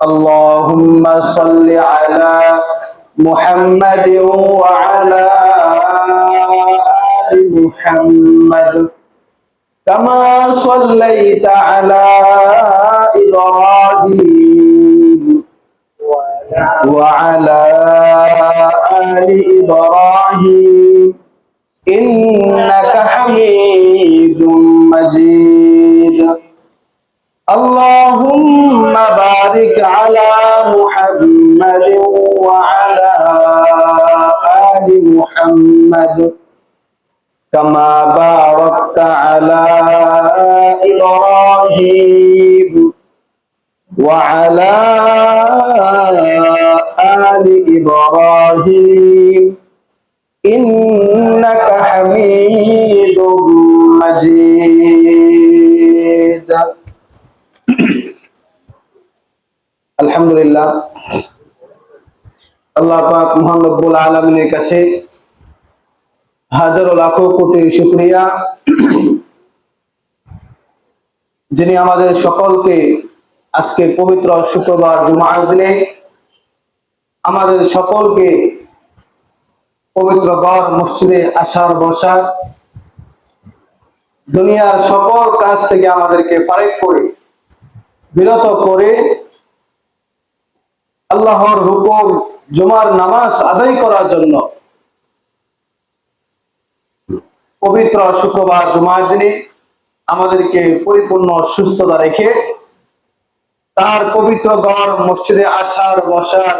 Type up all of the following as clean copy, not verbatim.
اللهم صل على محمد وعلى آل محمد كما صليت على إبراهيم وعلى آل إبراهيم إنك حميد مجيد اللهم بارك على محمد وعلى آل محمد كما باركت على إبراهيم وعلى آل إبراهيم إنك حميد مجيد আলহামদুলিল্লাহ আল্লাহ পাক মহান রব্বুল আলামিনের কাছে হাজারো লাখো কোটি শুকরিয়া যিনি আমাদের সকলকে আজকে পবিত্র শুক্রবার জুমার দিনে আমাদের সকলকে পবিত্র ঘর মসজিদে আসার বসার দুনিয়ার সকল কাজ থেকে আমাদেরকে ফারেক করে বিরত করে আল্লাহর হুকুম জুমার নামাজ আদায় করার জন্য পবিত্র শুক্রবার জুমার দিনে আমাদেরকে পরিপূর্ণ সুস্থতা রেখে তার পবিত্র ঘর মসজিদে আসার বসার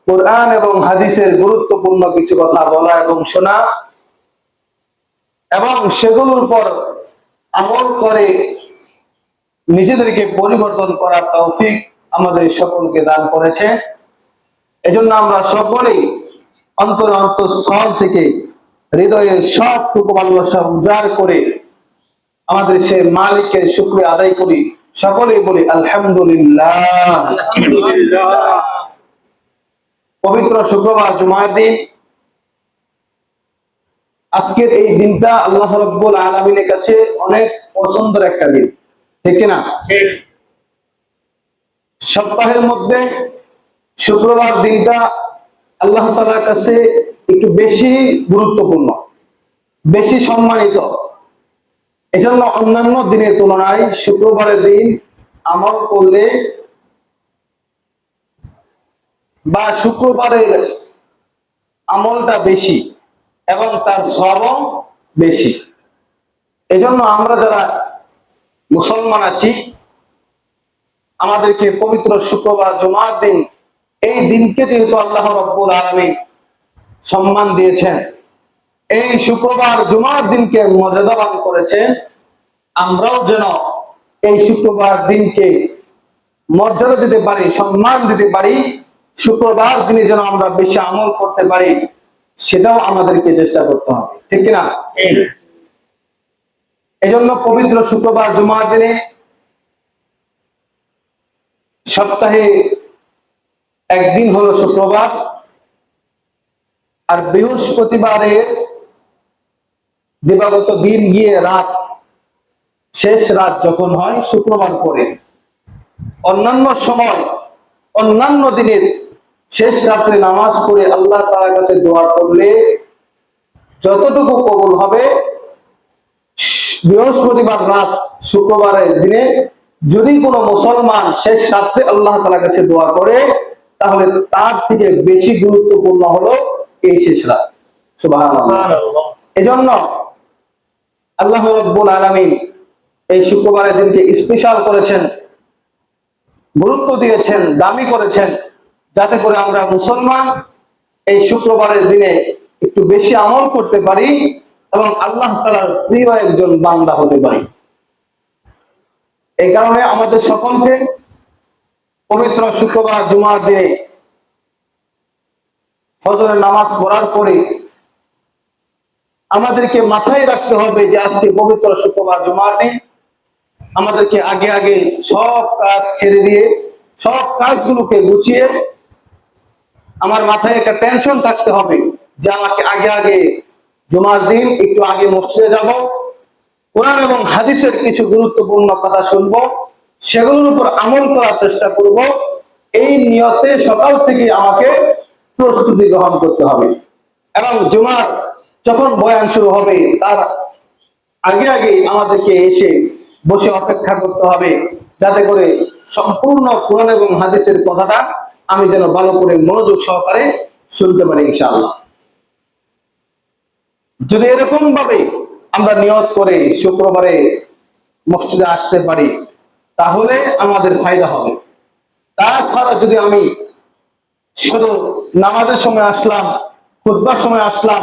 কোরআন এবং হাদিসের গুরুত্বপূর্ণ কিছু কথা বলা এবং শোনা এবং সেগুলোর উপর আমল করে নিজেদেরকে পরিবর্তন করার তৌফিক আমাদের সকলকে দান করেছে। এজন্য আমরা সকলেই অন্তঃস্থল থেকে হৃদয়ের সবটুকু ভালোবাসা উজাড় করে আমাদের সে মালিকের শুকরিয়া আদায় করি। সকলেই বলি আলহামদুলিল্লাহ। পবিত্র শুক্রবার জুমার দিন, আজকের এই দিনটা আল্লাহ রাব্বুল আলামিনের কাছে অনেক পছন্দের একটা দিন, ঠিক না? সপ্তাহের মধ্যে শুক্রবার দিনটা আল্লাহ তাআলার কাছে একটু বেশি গুরুত্বপূর্ণ, বেশি সম্মানিত। এজন্য অন্যান্য দিনের তুলনায় শুক্রবারের দিন আমল করলে বা শুক্রবারের আমলটা বেশি এবং তার সওয়াবও বেশি। এজন্য আমরা যারা মুসলমান আছি আমাদেরকে পবিত্র শুক্রবার জুমার দিন, এই দিনকে যেহেতু আল্লাহ রাব্বুল আলামিন সম্মান দিয়েছেন, এই শুক্রবার জুমার দিনকে মর্যাদাবান করেছেন, আমরাও যেন এই শুক্রবার দিনকে মর্যাদা দিতে পারি, সম্মান দিতে পারি, শুক্রবার দিনে যেন আমরা বেশি আমল করতে পারি, সেটাও আমাদেরকে চেষ্টা করতে হবে, ঠিক কিনা? এই জন্য পবিত্র শুক্রবার জুমার দিনে সপ্তাহে একদিন হলো শুক্রবার, আর বৃহস্পতিবারের দিবাগত দিন গিয়ে রাত, শেষ রাত যখন হয় শুক্রবার পরে, অন্যান্য সময় অন্যান্য দিনের শেষ রাত্রে নামাজ পড়ে আল্লাহ তাআলার কাছে দোয়া করলে যতটুকু কবুল হবে, বৃহস্পতিবার রাত শুক্রবারের দিনে যদি কোনো মুসলমান শেষ রাত্রে আল্লাহ তাআলার কাছে দোয়া করে, তাহলে তার থেকে বেশি গুরুত্বপূর্ণ হলো এই শেষ রাত। সুবহানাল্লাহ। এজন্য আল্লাহ রাব্বুল আলামিন এই শুক্রবারের দিনকে স্পেশাল করেছেন, গুরুত্ব দিয়েছেন, দামি করেছেন, যাতে করে আমরা মুসলমান এই শুক্রবারের দিনে একটু বেশি আমল করতে পারি এবং আল্লাহ তাআলার প্রিয় একজন বান্দা হতে পারি। এই কারণে আমাদের সকলকে পবিত্র শুক্রবার জুমার দিনে ফজরের নামাজ পড়ার পরে আমাদেরকে মাথায় রাখতে হবে যে আজকে পবিত্র শুক্রবার জুমার দিন। আমাদেরকে আগে আগে সব কাজ ছেড়ে দিয়ে সব কাজগুলোকে গুছিয়ে আমার মাথায় একটা টেনশন থাকতে হবে যে আমাকে আগে আগে জুমার দিন একটু আগে মসজিদে যাব, কোরআন এবং হাদিসের কিছু গুরুত্বপূর্ণ কথা শুনবো, সেগুলোর উপর আমল করার চেষ্টা করব। এই নিয়তে সকাল থেকে আমাকে প্রস্তুতি গ্রহণ করতে হবে। এবং জুমার যখন বয়ান শুরু হবে তার আগে আগে আমাদেরকে এসে বসে অপেক্ষা করতে হবে, যাতে করে সম্পূর্ণ কোরআন এবং হাদিসের কথাটা আমি যেন ভালো করে মনোযোগ সহকারে শুনতে পারি ইনশাআল্লাহ। যদি এরকম ভাবে আমরা নিয়ত করে শুক্রবারে মসজিদে আসতে পারি তাহলে আমাদের ফায়দা হবে। তাছাড়া যদি আমি শুধু নামাজের সময় আসলাম, খুতবার সময় আসলাম,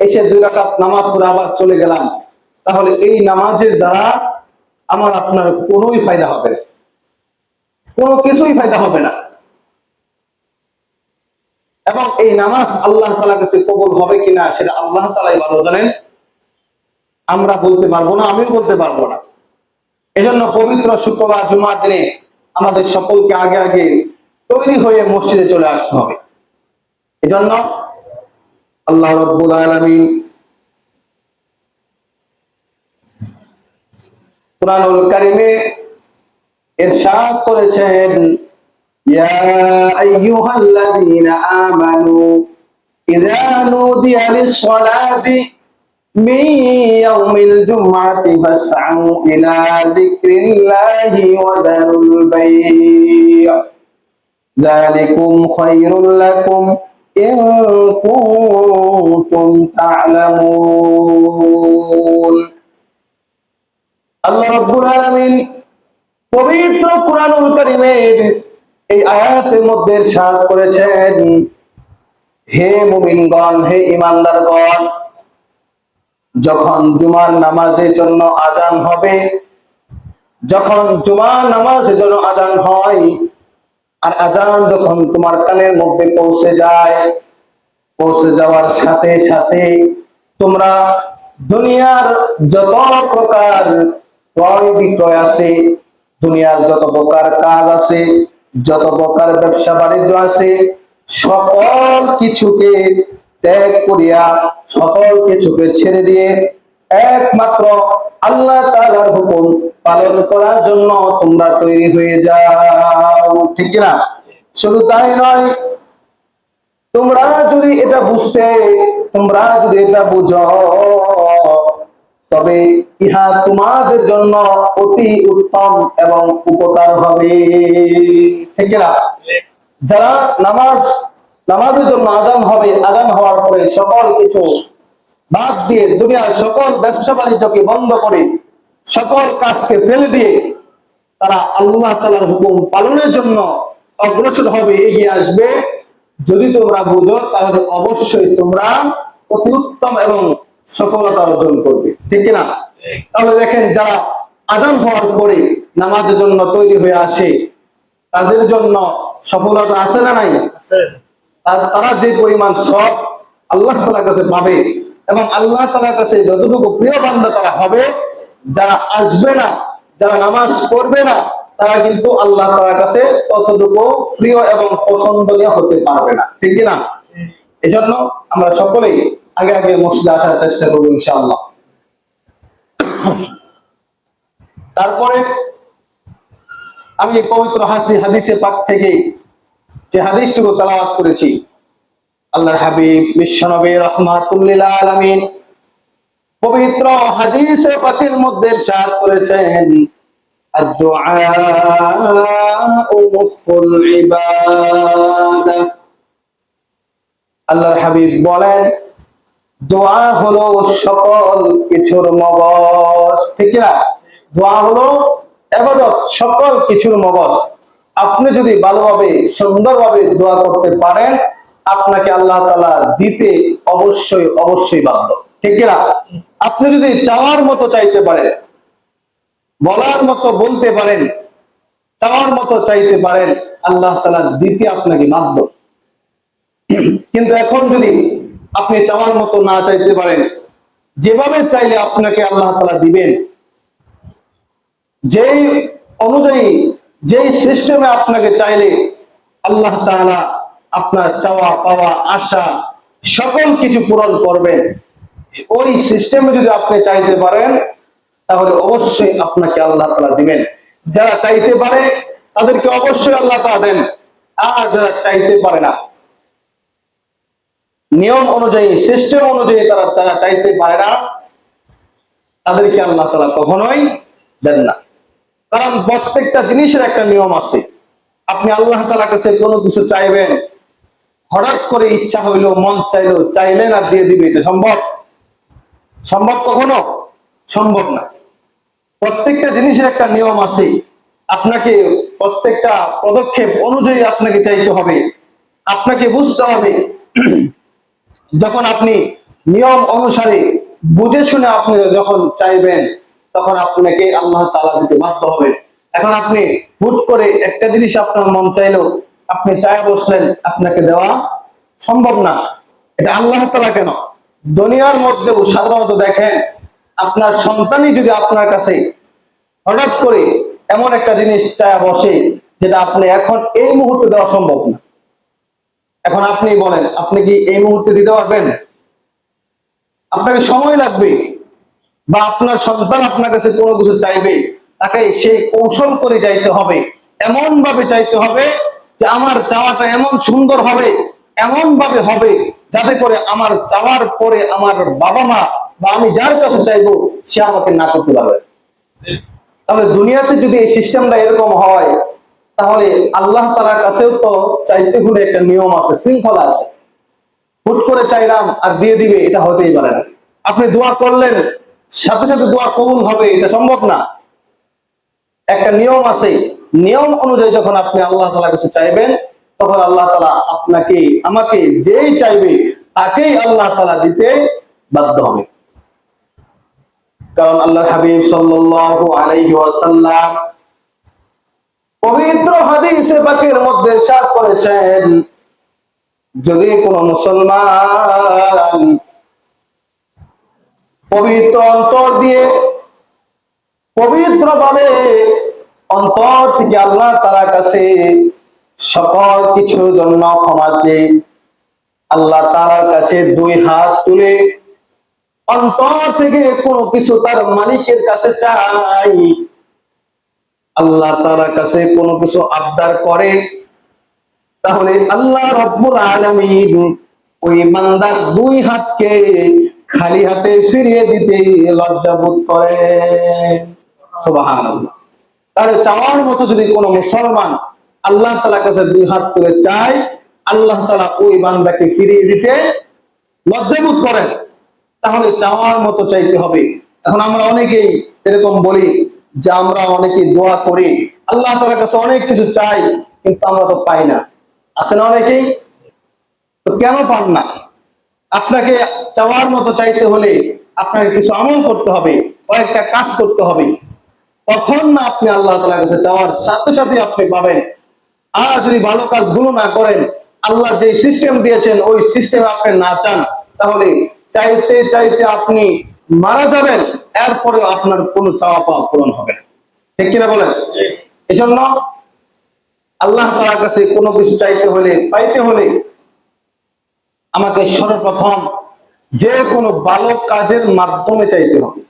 এসে 2 রাকাত নামাজ পড়ে আবার চলে গেলাম, তাহলে এই নামাজের দ্বারা আমার আপনার কোনোই ফায়দা হবে না, কোনো কিছুই ফায়দা হবে না। এবং এই নামাজ আল্লাহ তাআলার কাছে কবুল হবে কিনা সেটা আল্লাহ তাআলাই ভালো জানেন, আমরা বলতে পারবো না, আমিও বলতে পারবো না। এজন্য পবিত্র শুক্রবার জুমার দিনে আমাদের সকলকে আগে আগে তৈরি হয়ে মসজিদে চলে আসতে হবে। এজন্য আল্লাহ রাব্বুল আলামিন কুরআনুল কারীমে ইরশাদ করেছেন, ইয়া আইয়ুহাল্লাযীনা আমানু ইযা নুদিয়া লিস-সালাতি মিন ইয়াউমিল জুমআতি ফাসআউ ইলা যিকরিল্লাহি ওয়া যারুল বাই', যালিকুম খায়রুল লাকুম ইন কুনতুম তা'লামুন। আল্লাহ রাব্বুল আলামিন পবিত্র কুরআনুল কারীমের এই আয়াতের মধ্যে ইরশাদ করেছেন, হে মুমিনগণ, হে ঈমানদারগণ, যখন জুমার নামাজের জন্য আযান হবে, যখন জুমার নামাজের জন্য আযান হয় আর আযান যখন তোমার কানের মধ্যে পৌঁছে যায়, পৌঁছে যাওয়ার সাথে সাথে তোমরা দুনিয়ার যত প্রকার ক্রয় বিক্রয় আছে, দুনিয়ার যত প্রকার কাজ আছে, যত প্রকার ব্যবসা বাণিজ্য আছে, সকল কিছুকে ত্যাগ করিয়া, সকল কিছুকে ছেড়ে দিয়ে একমাত্র আল্লাহ তাআলার হুকুম পালন করার জন্য তোমরা তৈরি হয়ে যাও। ঠিক না? শুধু তাই নয়, তোমরা যদি এটা বুঝো, তবে ইহা তোমাদের জন্য অতি উত্তম এবং উপকার হবে। ঠিক না? যারা নামাজের জন্য আযান হবে, আযান হওয়ার পরে সকল কিছু বাদ দিয়ে, দুনিয়ার সকল ব্যবসা বাণিজ্যকে বন্ধ করে, সকল কাজকে ফেলে দিয়ে তারা আল্লাহ তাআলার হুকুম পালনের জন্য অগ্রসর হবে, এগিয়ে আসবে, যদি তোমরা বুঝো তাহলে অবশ্যই তোমরা অতি উত্তম এবং সফলতা অর্জন করবে। ঠিক না? তাহলে দেখেন, যারা আযান হওয়ার পরে নামাজের জন্য তৈরি হয়ে আসে তাদের জন্য সফলতা আছে না নাই? তারা যে পরিমাণ সব আল্লাহ তাআলার কাছে পাবে এবং আল্লাহ তাআলার কাছে যতটুকু প্রিয় বান্দা তারা হবে, যারা আসবে না, যারা নামাজ পড়বে না, তারা কিন্তু আল্লাহ তাআলার কাছে ততটুকু প্রিয় এবং পছন্দনীয় হতে পারবে না। ঠিক না? এজন্য আমরা সকলেই আগে আগে মসজিদে আসার চেষ্টা করব ইনশাআল্লাহ। তারপরে আমি পবিত্র হাদিসে পাক থেকে যে হাদিসটুকু তেলাওয়াত করেছি, আল্লাহর হাবিব বিশ্বনবী রাহমাতুল লিল আলামিন পবিত্র হাদিসে পাকের মধ্যে ইরশাদ করেছেন, আদ-দুআউ মুফুল ইবাদা। আল্লাহর হাবিব বলেন, দোয়া হলো সকল কিছুর মগজ। ঠিক না? দোয়া হলো ইবাদত, সকল কিছুর মগজ। আপনি যদি ভালোভাবে সুন্দরভাবে দোয়া করতে পারেন, আপনাকে আল্লাহ তাআলা দিতে অবশ্যই অবশ্যই বাধ্য। ঠিক না? আপনি যদি চাওয়ার মতো চাইতে পারেন, বলার মতো বলতে পারেন, চাওয়ার মতো চাইতে পারেন, আল্লাহ তাআলা দিতে আপনাকে বাধ্য। কিন্তু এখন যদি আপনি চাওয়ার মতো না চাইতে পারেন, যেভাবে চাইলে আপনাকে আল্লাহ তাআলা দিবেন, যেই অনুযায়ী যেই সিস্টেমে আপনাকে চাইলে আল্লাহ তাআলা আপনার চাওয়া পাওয়া আশা সকল কিছু পূরণ করবেন, ওই সিস্টেমে যদি আপনি চাইতে পারেন তাহলে অবশ্যই আপনাকে আল্লাহ তাআলা দিবেন। যারা চাইতে পারে তাদেরকে অবশ্যই আল্লাহ তাআলা দেন, আর যারা চাইতে পারে না, নিয়ম অনুযায়ী সিস্টেম অনুযায়ী তারা চাইতে পারে না, তাদেরকে আল্লাহ তাআলা কখনোই দেন না। কারণ প্রত্যেকটা জিনিসের একটা নিয়ম আছে। আপনি আল্লাহ তাআলার কাছে কোনো কিছু চাইবেন, হঠাৎ করে ইচ্ছা হইলো, মন চাইলো, চাইলেন আর দিয়ে দিবে, এটা সম্ভব? সম্ভব কখনো? সম্ভব না। প্রত্যেকটা জিনিসের একটা নিয়ম আছে। আপনাকে প্রত্যেকটা পদক্ষেপ অনুযায়ী আপনাকে চাইতে হবে। আপনাকে বুঝতে হবে যখন আপনি নিয়ম অনুসারে বুঝে শুনে আপনি যখন চাইবেন, তখন আপনাকে আল্লাহ তাআলা দিতে বাধ্য হবে। এখন আপনি হুট করে একটা জিনিস আপনার মন চাইলো, আপনি চায় বসলেন, আপনাকে দেওয়া সম্ভব না। এটা আল্লাহ তাআলা কেন, দুনিয়ার মধ্যেও সাধারণত দেখেন, আপনার সন্তানই যদি আপনার কাছে হঠাৎ করে এমন একটা জিনিস চায় বসে যেটা আপনি এখন এই মুহূর্তে দেওয়া সম্ভব না, এখন আপনি বলেন, আপনি কি এই মুহূর্তে দিতে পারবেন? আপনাকে সময় লাগবে। বা আপনার সন্তান আপনার কাছে কোনো কিছু চাইবে, তাকে সেই কৌশল করে চাইতে হবে, এমন ভাবে চাইতে হবে যে আমার চাওয়াটা এমন সুন্দর হবে, এমন ভাবে হবে যাতে করে আমার চাওয়ার পরে আমার বাবা মা বা আমি যার কাছে চাইবো সে আমাকে না করতে পারবে। তাহলে দুনিয়াতে যদি এই সিস্টেমটা এরকম হয়, তাহলে আল্লাহ তাআলার কাছেও তো চাইতে হলে একটা নিয়ম আছে, শৃঙ্খলা আছে। হুট করে চাইলাম আর দিয়ে দিবে, এটা হতেই পারে না। আপনি দোয়া করলেন, সাথে সাথে দোয়া কবুল হবে, এটা সম্ভব না। একটা নিয়ম আছে। নিয়ম অনুযায়ী যখন আপনি আল্লাহ তাআলার কাছে চাইবেন, তখন আল্লাহ তাআলা আপনাকে আমাকে যেই চাইবে তাকেই আল্লাহ তাআলা দিতে বাধ্য হবে। কারণ আল্লাহর হাবিব সাল্লাল্লাহু আলাইহি ওয়াসাল্লাম পবিত্র হাদিসে পাকের মধ্যে ইরশাদ করেছেন, যদি কোন মুসলমান পবিত্র অন্তর দিয়ে পবিত্রভাবে অন্তর থেকে আল্লাহ তাআলার কাছে সকল কিছুর জন্য ক্ষমা চেয়ে আল্লাহ তাআলার কাছে দুই হাত তুলে অন্তর থেকে কোনো কিছু তার মালিকের কাছে চাই, আল্লাহ তাআলার কাছে কোনো কিছু আবদার করে, তাহলে আল্লাহ রাব্বুল আলামিন ওই বান্দার দুই হাতকে খালি হাতে ফিরিয়ে দিতে লজ্জাবোধ করে। সুবহানাল্লাহ। তাহলে চাওয়ার মতো যদি কোনো মুসলমান আল্লাহ তাআলার কাছে দুই হাত তুলে চায়, আল্লাহ তাআলা ওই বান্দাকে ফিরিয়ে দিতে লজ্জাবোধ করেন। তাহলে চাওয়ার মতো চাইতে হবে। এখন আমরা অনেকেই এরকম বলি যে আমরা অনেকে দোয়া করি, আল্লাহ তাআলার কাছে অনেক কিছু চাই, কিন্তু আমরা তো পাই না। আছে না অনেকেই? তো কেন পান না? আপনাকে চাওয়ার মতো চাইতে হলে আপনাকে কিছু আমল করতে হবে, কয়েকটা কাজ করতে হবে, তখন না আপনি আল্লাহ তাআলার কাছে চাওয়ার সাথে সাথে আপনি পাবেন। আর যদি ভালো কাজগুলো না করেন, আল্লাহ যে সিস্টেম দিয়েছেন ওই সিস্টেমে আপনি না চান, তাহলে চাইতে চাইতে আপনি মারা যাবেন, এরপরেও আপনার কোনো চাওয়া পাওয়া পূরণ হবে না। ঠিক কিনা বলেন? এজন্য আল্লাহ তাআলার কাছে কোনো কিছু চাইতে হলে, পাইতে হলে আমাকে সর্বপ্রথম যে কোনো ভালো কাজের মাধ্যমে চাইতে হবে।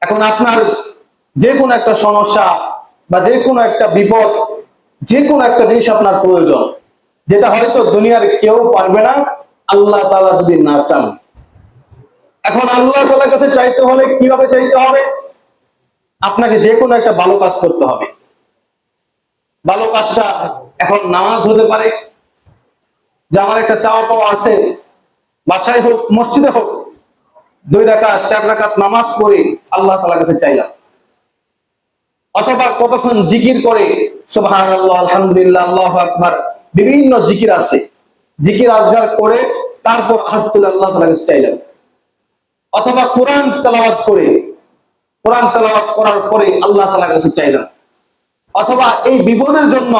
এখন আপনার যে কোনো একটা সমস্যা বা যে কোনো একটা বিপদ, যে কোনো একটা জিনিস আপনার প্রয়োজন, যেটা হয়তো দুনিয়ার কেউ পারবে না আল্লাহ তাআলা যদি না চান। এখন আল্লাহ তাআলার কাছে চাইতে হলে কিভাবে চাইতে হবে? আপনাকে যে কোনো একটা ভালো কাজ করতে হবে। ভালো কাজটা এখন নামাজ হতে পারে, যে আমার একটা চাওয়া পাওয়া আছে, বাসায় হোক মসজিদে হোক, 2 রাকাত 4 রাকাত নামাজ পড়ে আল্লাহ তাআলার কাছে চাইলাম। অথবা কতক্ষণ জিকির করে সুবহানাল্লাহ, আলহামদুলিল্লাহ, আল্লাহু আকবার, বিভিন্ন জিকির আছে, জিকির আজগার করে তারপর হাত তুলে আল্লাহ তাআলার কাছে চাইলাম। অথবা কোরআন তেলাওয়াত করে, কোরআন তেলাওয়াত করার পরে আল্লাহ তাআলার কাছে চাইলাম। অথবা এই বিপদের জন্য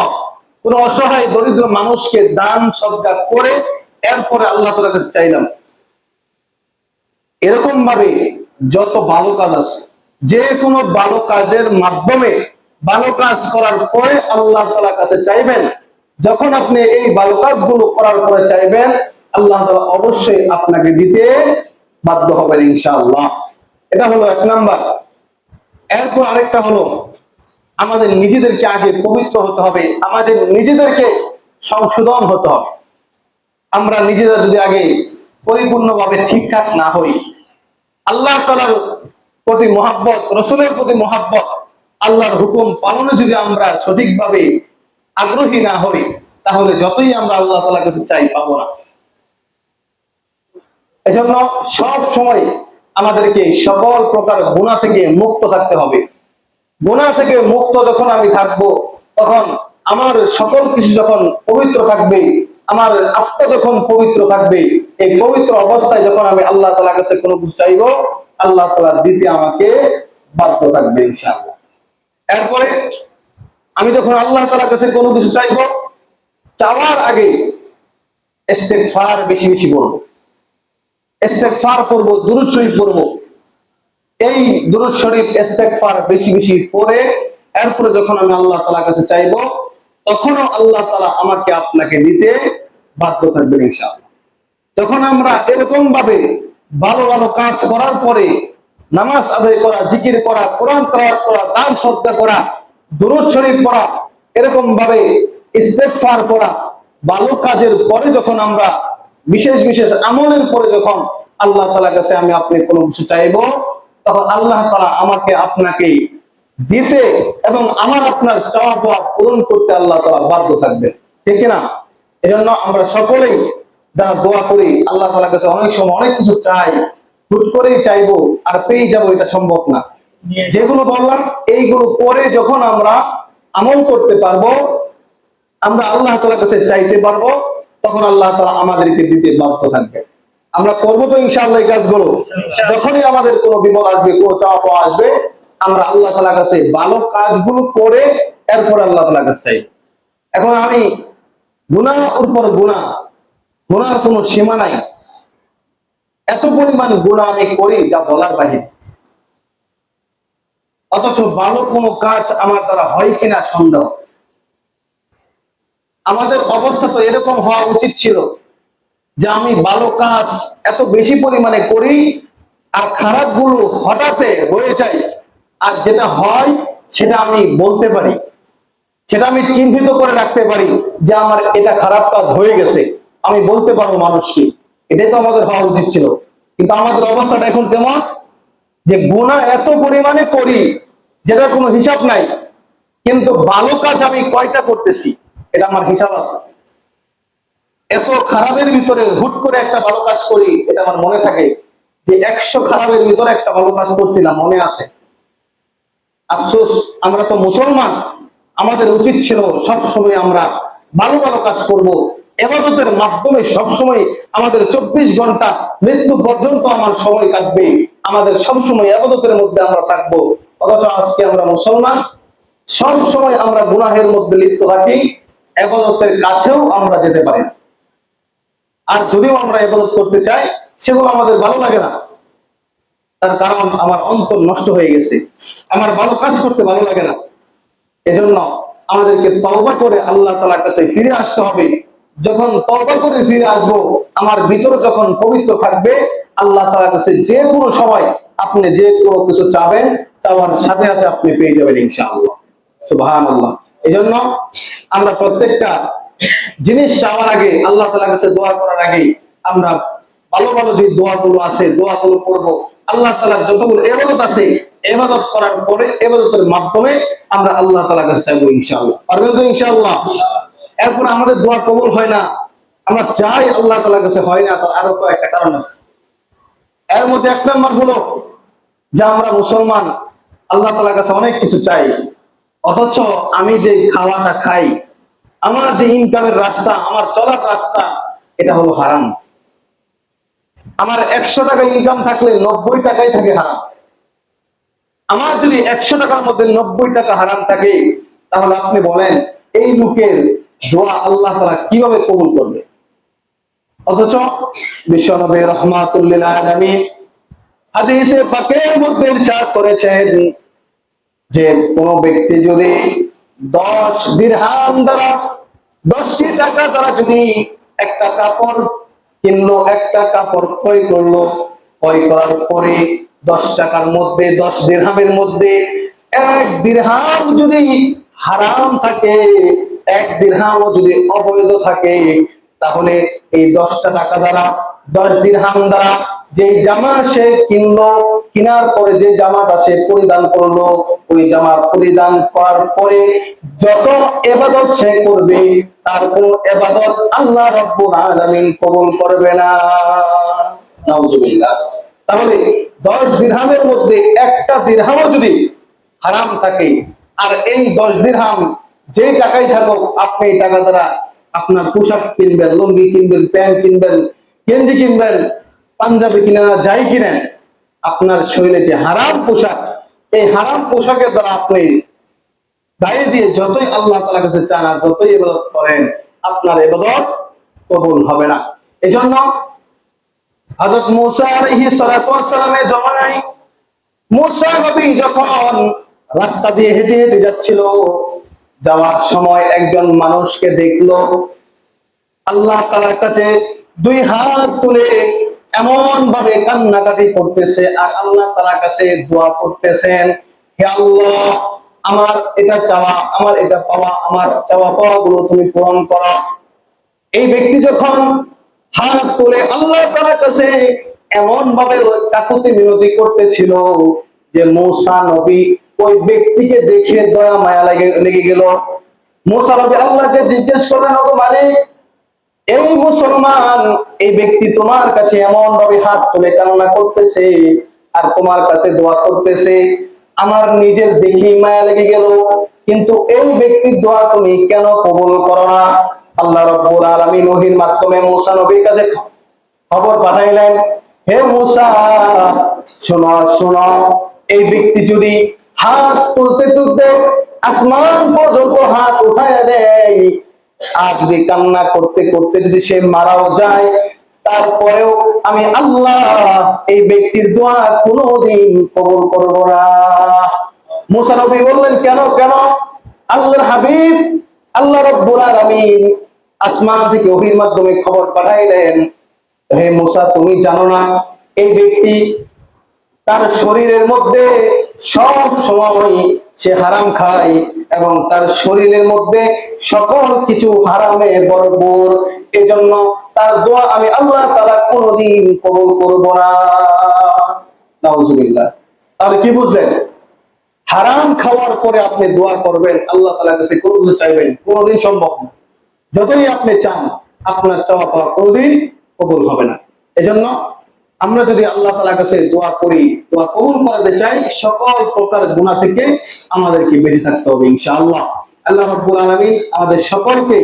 কোন অসহায় দরিদ্র মানুষকে দান সদকা করে এরপরে আল্লাহ তাআলার কাছে চাইলাম। এরকম ভাবে যত ভালো কাজ আছে, যে কোনো ভালো কাজের মাধ্যমে ভালো কাজ করার পরে আল্লাহ তাআলার কাছে চাইবেন। যখন আপনি এই ভালো কাজগুলো করার পরে চাইবেন, আল্লাহ তাআলা অবশ্যই আপনাকে দিতে বাধ্য হবেন ইনশাআল্লাহ। এটা হলো 1 নাম্বার। এরপর আরেকটা হলো, আমাদের নিজেদেরকে আগে পবিত্র হতে হবে, আমাদের নিজেদেরকে সংশোধন হতে হবে। আমরা নিজেরা যদি আগে পরিপূর্ণভাবে ঠিকঠাক না হই, আল্লাহ তাআলার প্রতি মহাব্বত, রসুলের প্রতি মহাব্বত, আল্লাহর হুকুম পালনে যদি আমরা সঠিকভাবে আগ্রহী না হই, তাহলে যতই আমরা আল্লাহ তাআলার কাছে চাই পাবো না। এজন্য সব সময় আমাদেরকে সকল প্রকার গুনাহ থেকে মুক্ত থাকতে হবে। গুনাহ থেকে মুক্ত যখন আমি থাকবো, তখন আমার সকল কিছু যখন পবিত্র থাকবে, আমার আত্মা যখন পবিত্র থাকবে, এই পবিত্র অবস্থায় যখন আমি আল্লাহ তাআলার কাছে কোনো কিছু চাইবো, আল্লাহ তাআলা দিতে আমাকে বাধ্য থাকবে ইনশাআল্লাহ। এরপরে আমি যখন আল্লাহ তাআলার কাছে কোনো কিছু চাইবো, চাওয়ার আগে ইস্তেগফার বেশি বেশি করবো, ইস্তেগফার করব, দুরূদ শরীফ পড়ব। এই দুরূদ শরীফ ইস্তেগফার বেশি বেশি পড়ে এরপরে যখন আমি আল্লাহ তাআলার কাছে চাইবো, তখনও আল্লাহ তাআলা আমাকে আপনাকে দিতে বাধ্য থাকবেন ইনশাআল্লাহ। যখন আমরা এরকম ভাবে ভালো ভালো কাজ করার পরে নামাজ আদায় করা, জিকির করা, কোরআন তেলাওয়াত করা, দান সদকা করা, দুরূদ শরীফ পড়া, এরকম ভাবে ইস্তেগফার করা, ভালো কাজের পরে যখন আমরা বিশেষ বিশেষ আমলের পরে যখন আল্লাহ তাআলার কাছে আমি আপনি কোনো কিছু চাইবো, তখন আল্লাহ তাআলা আমাকে আপনাকে দিতে এবং আমার আপনার চাওয়া পাওয়া পূরণ করতে আল্লাহ তাআলা বাধ্য থাকবে, ঠিক না? এজন্য আমরা সকলেই যারা দোয়া করি আল্লাহ তাআলার কাছে, অনেক সময় অনেক কিছু চাই, হুট করেই চাইবো আর পেয়ে যাবো, এটা সম্ভব না। যেগুলো বললাম এইগুলো করে যখন আমরা আমল করতে পারবো, আমরা আল্লাহ তাআলার কাছে চাইতে পারবো, তখন আল্লাহ তাআলা আমাদেরকে দিতে বাধ্য থাকবে। আমরা করবো তো ইনশাআল্লাহ এই কাজগুলো। যখনই আমাদের কোনো বিপদ আসবে, কোনো চাওয়া পাওয়া আসবে, আমরা আল্লাহ তাআলার কাছে ভালো কাজগুলো করে এরপর আল্লাহ তাআলার কাছে চাই। এখন আমি গুনাহ উপর গুনাহ, গুনাহর কোনো সীমা নাই, এত পরিমাণ গুনাহ আমি করি যা বলার বাহিরে, অথচ ভালো কোনো কাজ আমার দ্বারা হয় কিনা সন্দেহ। আমাদের অবস্থা তো এরকম হওয়া উচিত ছিল যে আমি ভালো কাজ এত বেশি পরিমাণে করি আর খারাপ গুলো হঠাৎ হয়ে যায়, আর যেটা হয় সেটা আমি বলতে পারি, সেটা আমি চিহ্নিত করে রাখতে পারি যে আমার এটা খারাপ কাজ হয়ে গেছে, আমি বলতে পারবো মানুষকে। এটাই তো আমাদের হওয়া উচিত ছিল। কিন্তু আমাদের অবস্থাটা এখন কেমন, যে গুনাহ এত পরিমাণে করি যেটার কোনো হিসাব নাই, কিন্তু ভালো কাজ আমি কয়টা করতেছি এটা আমার হিসাব আছে। এত খারাপের ভিতরে হুট করে একটা ভালো কাজ করি, এটা আমার মনে থাকে যে 100 খারাপের ভিতরে একটা ভালো কাজ করছিলাম, মনে আছে। আফসোস, আমরা তো মুসলমান, আমাদের উচিত ছিল সবসময় আমরা ভালো ভালো কাজ করব, ইবাদতের মাধ্যমে সবসময় আমাদের 24 ঘন্টা মৃত্যু পর্যন্ত আমার সময় কাটবে, আমাদের সবসময় ইবাদতের মধ্যে আমরা থাকবো। অথচ আজকে আমরা মুসলমান, সব সময় আমরা গুনাহের মধ্যে লিপ্ত থাকি, ইবাদতের কাছেও আমরা যেতে পারি না। আর যদিও আমরা ইবাদত করতে চাই, সেগুলো আমাদের ভালো লাগে না, তার কারণ আমার অন্তর নষ্ট হয়ে গেছে, আমার ভালো কাজ করতে ভালো লাগে না। এজন্য আমাদেরকে তওবা করে আল্লাহ তাআলার কাছে ফিরে আসতে হবে। যখন তওবা করে ফিরে আসবো, আমার ভিতরে যখন পবিত্র থাকবে, আল্লাহ তাআলার কাছে যে কোনো সময় আপনি যে কোনো কিছু চাবেন, চাওয়ার সাথে সাথে আপনি পেয়ে যাবেন ইনশাআল্লাহ। সুবহানাল্লাহ। এজন্য আমরা প্রত্যেকটা জিনিস চাওয়ার আগে, আল্লাহ তাআলার কাছে দোয়া করার আগে আমরা ভালো ভালো যে দোয়াগুলো আছে, দোয়াগুলো করব। আল্লাহ তাআলার যতগুলো ইবাদত আছে, ইবাদত করার পরে ইবাদতের মাধ্যমে আমরা আল্লাহ তাআলার কাছে চাইবো ইনশাআল্লাহ। পারবেন তো ইনশাআল্লাহ? এরপর আমাদের দোয়া কবুল হয় না, আমরা চাই আল্লাহ তাআলার কাছে হয় না, তার আরো কয়েকটা কারণ আছে। এর মধ্যে এক নম্বর হলো যে আমরা মুসলমান, আল্লাহ তাআলার কাছে অনেক কিছু চাই, অথচ আমি যে খাওয়াটা খাই, আমার যে ইনকামের রাস্তা, আমার চলার রাস্তা, এটা হলো হারাম। আমার 100 টাকা ইনকাম থাকলে 90 টাকাই থাকে হারাম। আমার যদি 100 টাকার মধ্যে 90 টাকা হারাম থাকে, তাহলে আপনি বলেন এই লোকের দোয়া আল্লাহ তাআলা কিভাবে কবুল করবে? অথচ বিশ্বনবী রাহমাতুল লিল আলামিন হাদিসে পাকের মধ্যে ইরশাদ করেছেন যে কোন ব্যক্তি যদি 10 দিরহাম দ্বারা, 10টি টাকা দ্বারা যদি একটা কাপড় কিনলো, একটা কাপড় ক্রয় করলো, ক্রয় করার পরে 10 টাকার মধ্যে, 10 দিরহামের মধ্যে এক দিরহাম যদি হারাম থাকে, এক দিরহাম যদি অবৈধ থাকে, তাহলে এই 10টা টাকা দ্বারা, 10 দিরহাম দ্বারা যে জামা সে কিনলো, কেনার পরে যে জামাটা সে পরিধান করলো, ওই জামা পরিধান করার পরে যত ইবাদত সে করবে, তার কোনো ইবাদত আল্লাহ রাব্বুল আলামিন কবুল করবে না। নাউজুবিল্লাহ। তাহলে 10 দিরহামের মধ্যে একটা দিরহামও যদি হারাম থাকে, আর এই 10 দিরহাম যে টাকাই থাকুক, আপনি এই টাকা দ্বারা আপনার পোশাক কিনবেন, লুঙ্গি কিনবেন, প্যান্ট কিনবেন, গেঞ্জি কিনবেন, পাঞ্জাবি কিনেন, যাই কিনেন, আপনার শরীরে যে হারাম পোশাক, এই হারাম পোশাকের দ্বারা আপনি গায়ে দিয়ে যতই আল্লাহ তাআলার কাছে চান আর যতই ইবাদত করেন, আপনার ইবাদত কবুল হবে না। এজন্য হযরত মূসা আলাইহিস সালাতু ওয়াস সালামের জমানায় মূসা নবী যখন রাস্তা দিয়ে হেঁটে হেঁটে যাচ্ছিল, যাওয়ার সময় একজন মানুষকে দেখলো আল্লাহ তাআলার কাছে 2 হাত তুলে এমন ভাবে কান্নাকাটি করতেছে আর আল্লাহ তাআলার কাছে দোয়া করতেছেন, হে আল্লাহ, আমার এটা চাওয়া, আমার এটা পাওয়া, আমার চাওয়া পাওয়া গুলো তুমি পূরণ করো। এই ব্যক্তি যখন হাত তুলে আল্লাহ তাআলার কাছে এমন ভাবে কাকুতি মিনতি করতেছিল যে মূসা নবী ওই ব্যক্তিকে দেখে দয়া মায়া লেগে গেল। মূসা নবী আল্লাহকে জিজ্ঞেস করলেন, ওগো মালিক, এই মুসলমান, এই ব্যক্তি তোমার কাছে এমন ভাবে হাত তুলে কান্না করতেছে আর তোমার কাছে দোয়া করতেছে, আমার নিজের দেখি মায়া লেগে গেল, কিন্তু এই ব্যক্তির দোয়া তুমি কেন কবুল করো না? আল্লাহ রাব্বুল আলামিন ওহীর মাধ্যমে মূসা নবীর কাছে খবর পাঠাইলেন, হে মূসা, শোনো শোনো, এই ব্যক্তি যদি হাত তুলতে তুলতে আসমান পর্যন্ত হাত উঠায় দেয়, আর যদি কান্না করতে করতে যদি সে মারাও যায়, তারপরেও আমি আল্লাহ এই ব্যক্তির দোয়া কোনোদিন কবুল করব না। মূসা নবী বললেন, কেন কেন? আল্লাহর হাবিব আল্লাহ রাব্বুল আলামিন আসমান থেকে ওহীর মাধ্যমে খবর পাঠাইলেন, হে মূসা, তুমি জানো না এই ব্যক্তি তার শরীরের মধ্যে সব সময় সে হারাম খায় এবং তার শরীরের মধ্যে সকল কিছু হারামে ভরপুর, এজন্য তার দোয়া আমি আল্লাহ তাআলা কোনোদিন কবুল করব না। নাউজুবিল্লাহ। তাহলে কি বুঝলেন? হারাম খাওয়ার পরে আপনি দোয়া করবেন, আল্লাহ তাআলার কাছে কোনো কিছু চাইবেন, কোনোদিন সম্ভব না। যতই আপনি চান, আপনার চাওয়া পাওয়া কোনোদিন কবুল হবে না। এজন্য আমরা যদি আল্লাহ তাআলার কাছে দোয়া করি, দোয়া কবুল করাতে চাই, সকল প্রকার গুনাহ থেকে আমাদেরকে বেঁচে থাকতে হবে ইনশাআল্লাহ। আল্লাহ রাব্বুল আলামিন আমাদের সকলকে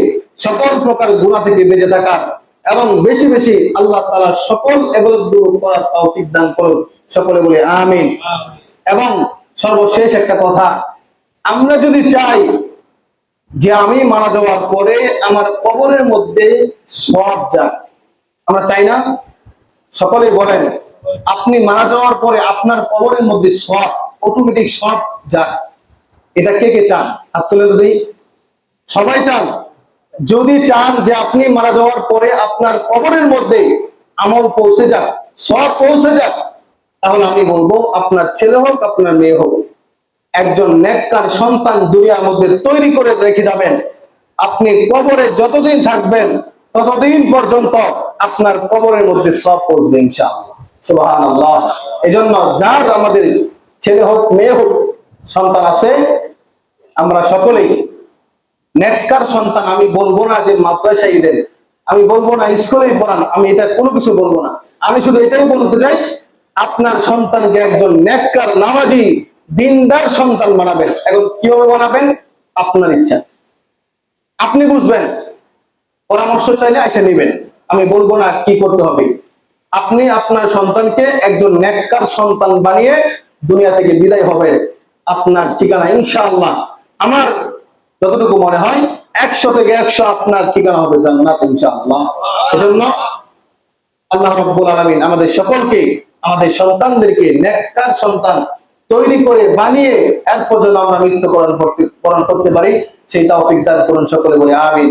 সকল প্রকার গুনাহ থেকে বেঁচে থাকার এবং বেশি বেশি আল্লাহ তাআলার সকল ইবাদতগুলো করার তৌফিক দান করুন। সকলে বলি আমিন। এবং সর্বশেষ একটা কথা, আমরা যদি চাই যে আমি মারা যাওয়ার পরে আমার কবরের মধ্যে সওয়াব যাক, আমরা চাই না? সকলে বলেন, আপনি মারা যাওয়ার পরে আপনার কবরের মধ্যে সওয়াব, অটোমেটিক সওয়াব যাক, এটা কে কে চান? হাত তুলে যদি। সবাই চান? যদি চান যে আপনি মারা যাওয়ার পরে আপনার কবরের মধ্যে আমল পৌঁছে যাক, সওয়াব পৌঁছে যাক, তাহলে আমি বলবো আপনার ছেলে হোক আপনার মেয়ে হোক, একজন নেককার সন্তান দুনিয়ার মধ্যে তৈরি করে রেখে যাবেন। আপনি কবরে যতদিন থাকবেন ততদিন পর্যন্ত আপনার কবরের মধ্যে সওয়াব পৌঁছবে ইনশাআল্লাহ। সুবহানাল্লাহ। এজন্য যার আমাদের ছেলে হোক মেয়ে হোক সন্তান আছে, আমরা সকলেই নেককার সন্তান। আমি বলবো না যে মাদ্রাসায় দেন, আমি বলবো না স্কুলেই পড়ান, আমি এটা কোনো কিছু বলবো না। আমি শুধু এটাই বলতে চাই, আপনার সন্তানকে একজন নেককার, নামাজি, দিনদার সন্তান বানাবেন। এখন কিভাবে বানাবেন আপনার ইচ্ছা, আপনি বুঝবেন। পরামর্শ চাইলে এসে নেবেন, আমি বলবো না কি করতে হবে। আপনি আপনার সন্তানকে একজন নেককার সন্তান বানিয়ে দুনিয়া থেকে বিদায় হবেন, আপনার ঠিকানা ইনশাআল্লাহ আমার যতটুকু মনে হয় 100 থেকে 100 আপনার ঠিকানা হবে জান্নাত ইনশাআল্লাহ। এজন্য আল্লাহ রাব্বুল আলামিন আমাদের সকলকে, আমাদের সন্তানদেরকে নেককার সন্তান তৈরি করে বানিয়ে এরপর যেন আমরা মৃত্যুবরণ করতে পারি, সেই তৌফিক দান করুন। সকলে বলে আমিন।